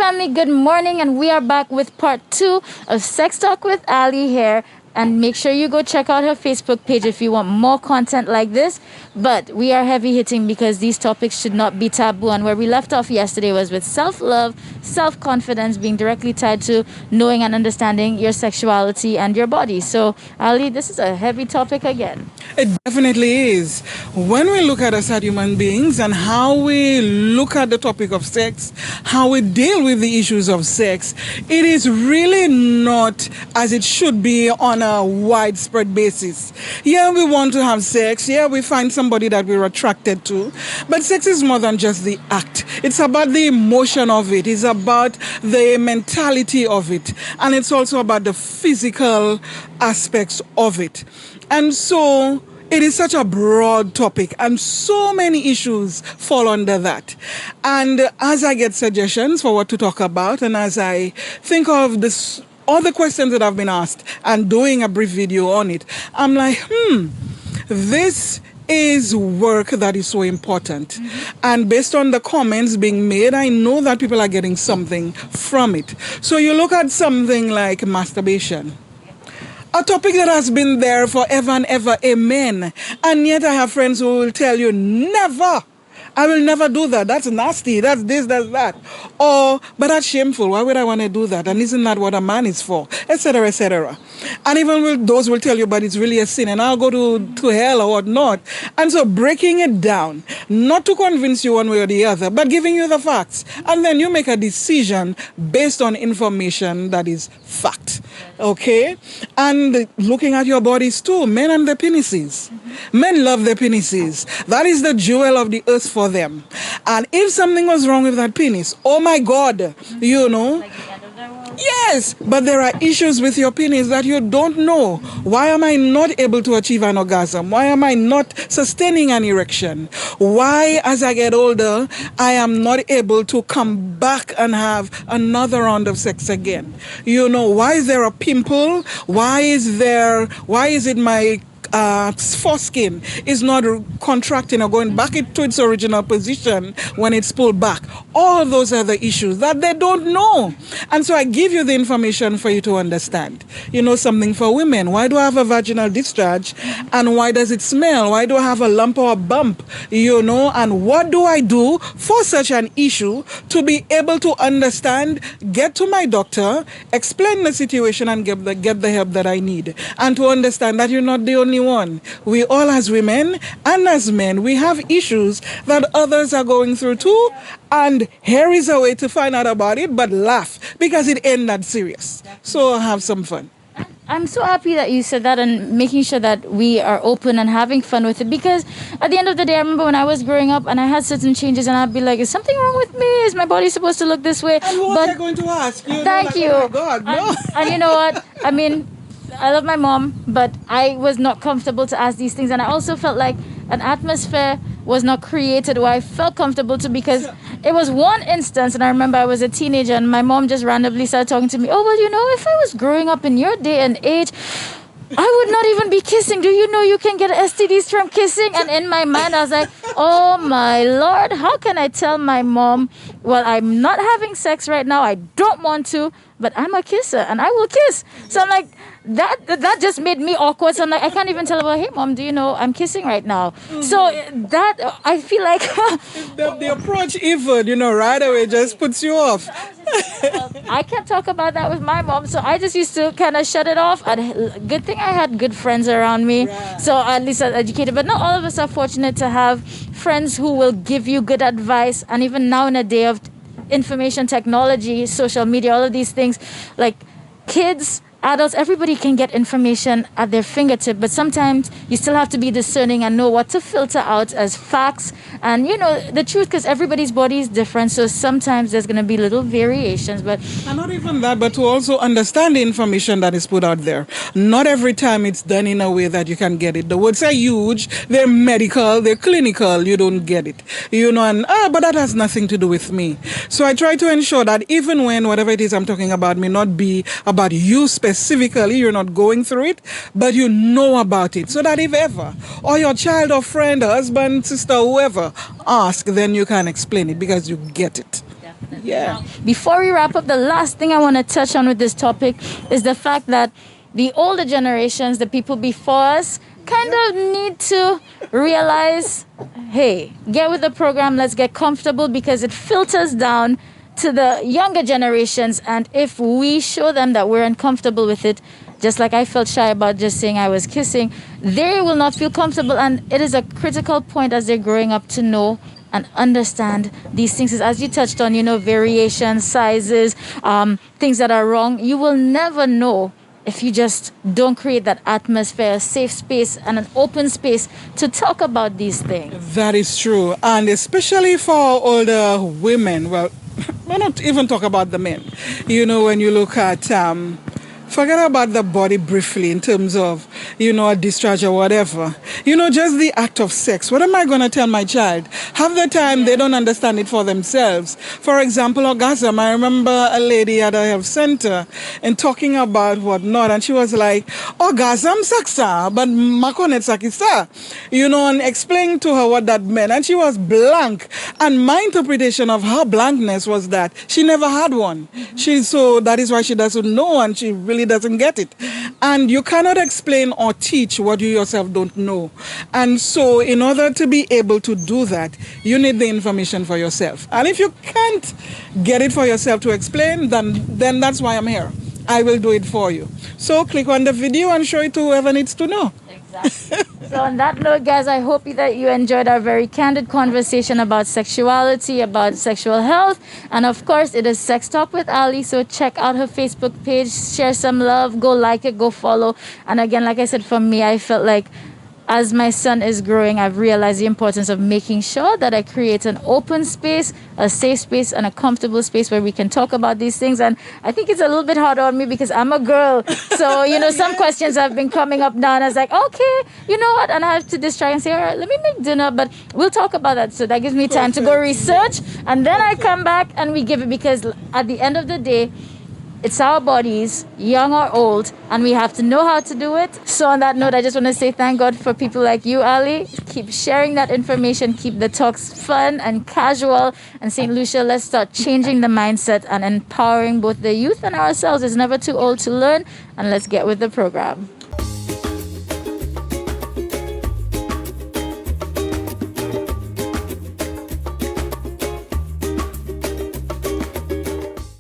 family, good morning, and we are back with part 2 of Sex Talk with Ali here. And make sure you go check out her Facebook page if you want more content like this. But we are heavy hitting because these topics should not be taboo. And where we left off yesterday was with self-love, self-confidence being directly tied to knowing and understanding your sexuality and your body. So, Ali, this is a heavy topic again. It definitely is. When we look at us as human beings and how we look at the topic of sex, how we deal with the issues of sex, it is really not as it should be on a widespread basis. Yeah, we want to have sex. Yeah, we find somebody that we're attracted to. But sex is more than just the act. It's about the emotion of it. It's about the mentality of it. And it's also about the physical aspects of it. And so it is such a broad topic and so many issues fall under that. And as I get suggestions for what to talk about and as I think of this, all the questions that have been asked and doing a brief video on it, I'm like, this is work that is so important. Mm-hmm. And based on the comments being made, I know that people are getting something from it. So you look at something like masturbation. A topic that has been there forever and ever, amen. And yet I have friends who will tell you, never. I will never do that. That's nasty. That's this, that's that. Or, but that's shameful. Why would I want to do that? And isn't that what a man is for? Etc., etc. And even those will tell you, but it's really a sin and I'll go to hell or whatnot. And so breaking it down, not to convince you one way or the other, but giving you the facts. And then you make a decision based on information that is fact. Okay? And looking at your bodies too, men and their penises. Men love their penises. That is the jewel of the earth for them. And if something was wrong with that penis, oh my God, you know. Like the end of their world. Yes, but there are issues with your penis that you don't know. Why am I not able to achieve an orgasm? Why am I not sustaining an erection? Why, as I get older, I am not able to come back and have another round of sex again? You know, why is there a pimple? Why is it my foreskin is not contracting or going back to its original position when it's pulled back? All of those are the issues that they don't know. And so I give you the information for you to understand. You know, something for women. Why do I have a vaginal discharge? And why does it smell? Why do I have a lump or a bump? You know, and what do I do for such an issue to be able to understand, get to my doctor, explain the situation and get the help that I need. And to understand that you're not the only one. We all as women and as men, we have issues that others are going through too. And here is a way to find out about it, but laugh because it ain't that serious. So have some fun. I'm so happy that you said that and making sure that we are open and having fun with it, because at the end of the day, I remember when I was growing up and I had certain changes and I'd be like, is something wrong with me? Is my body supposed to look this way? And what but are you going to ask? You thank you. Oh my God, no. And you know what? I mean, I love my mom, but I was not comfortable to ask these things. And I also felt like an atmosphere was not created where I felt comfortable to, because it was one instance, and I remember I was a teenager and my mom just randomly started talking to me. Oh, well, you know, if I was growing up in your day and age, I would not even be kissing. Do you know you can get STDs from kissing? And in my mind, I was like, oh my Lord, how can I tell my mom, well, I'm not having sex right now. I don't want to, but I'm a kisser and I will kiss. So I'm like, that just made me awkward. So I'm like, I can't even tell her, hey mom, do you know I'm kissing right now? Mm-hmm. So that, I feel like the approach even, you know, right away just puts you off. I can't talk about that with my mom, so I just used to kind of shut it off. And good thing I had good friends around me, right. So at least I was educated. But not all of us are fortunate to have friends who will give you good advice. And even now in a day of information technology, social media, all of these things, like kids, adults, everybody can get information at their fingertip, but sometimes you still have to be discerning and know what to filter out as facts and, you know, the truth, because everybody's body is different. So sometimes there's going to be little variations. But and not even that, but to also understand the information that is put out there. Not every time it's done in a way that you can get it. The words are huge, they're medical, they're clinical, you don't get it. You know, and but that has nothing to do with me. So I try to ensure that even when whatever it is I'm talking about may not be about you specifically, you're not going through it, but you know about it. So that if ever, or your child or friend, or husband, sister, whoever, ask, then you can explain it because you get it. Yeah. Before we wrap up, the last thing I want to touch on with this topic is the fact that the older generations, the people before us, kind of need to realize, hey, get with the program, let's get comfortable, because it filters down to the younger generations. And if we show them that we're uncomfortable with it, just like I felt shy about just saying I was kissing, they will not feel comfortable. And it is a critical point as they're growing up to know and understand these things. As you touched on, variations, sizes, things that are wrong. You will never know if you just don't create that atmosphere, a safe space and an open space to talk about these things. That is true. And especially for older women, well, we're not even talk about the men. When you look at forget about the body briefly in terms of, a discharge or whatever. Just the act of sex. What am I going to tell my child? Half the time, they don't understand it for themselves. For example, orgasm. I remember a lady at a health center and talking about whatnot, and she was like, orgasm saksa, but makonet sakisa. And explaining to her what that meant. And she was blank. And my interpretation of her blankness was that she never had one. So that is why she doesn't know, and she really doesn't get it. And you cannot explain or teach what you yourself don't know. And so in order to be able to do that, you need the information for yourself. And if you can't get it for yourself to explain, then that's why I'm here. I will do it for you. So click on the video and show it to whoever needs to know. Exactly. So on that note, guys, I hope that you enjoyed our very candid conversation about sexuality, about sexual health. And of course, it is Sex Talk with Ali. So check out her Facebook page, share some love, go like it, go follow. And again, like I said, for me, I felt like as my son is growing, I've realized the importance of making sure that I create an open space, a safe space, and a comfortable space where we can talk about these things. And I think it's a little bit hard on me because I'm a girl. So, some questions have been coming up now. And I was like, okay, you know what? And I have to distract and say, all right, let me make dinner. But we'll talk about that. So that gives me time to go research. And then I come back and we give it, because at the end of the day, it's our bodies, young or old, and we have to know how to do it. So on that note, I just want to say thank God for people like you, Ali. Keep sharing that information. Keep the talks fun and casual. And St. Lucia, let's start changing the mindset and empowering both the youth and ourselves. It's never too old to learn. And let's get with the program.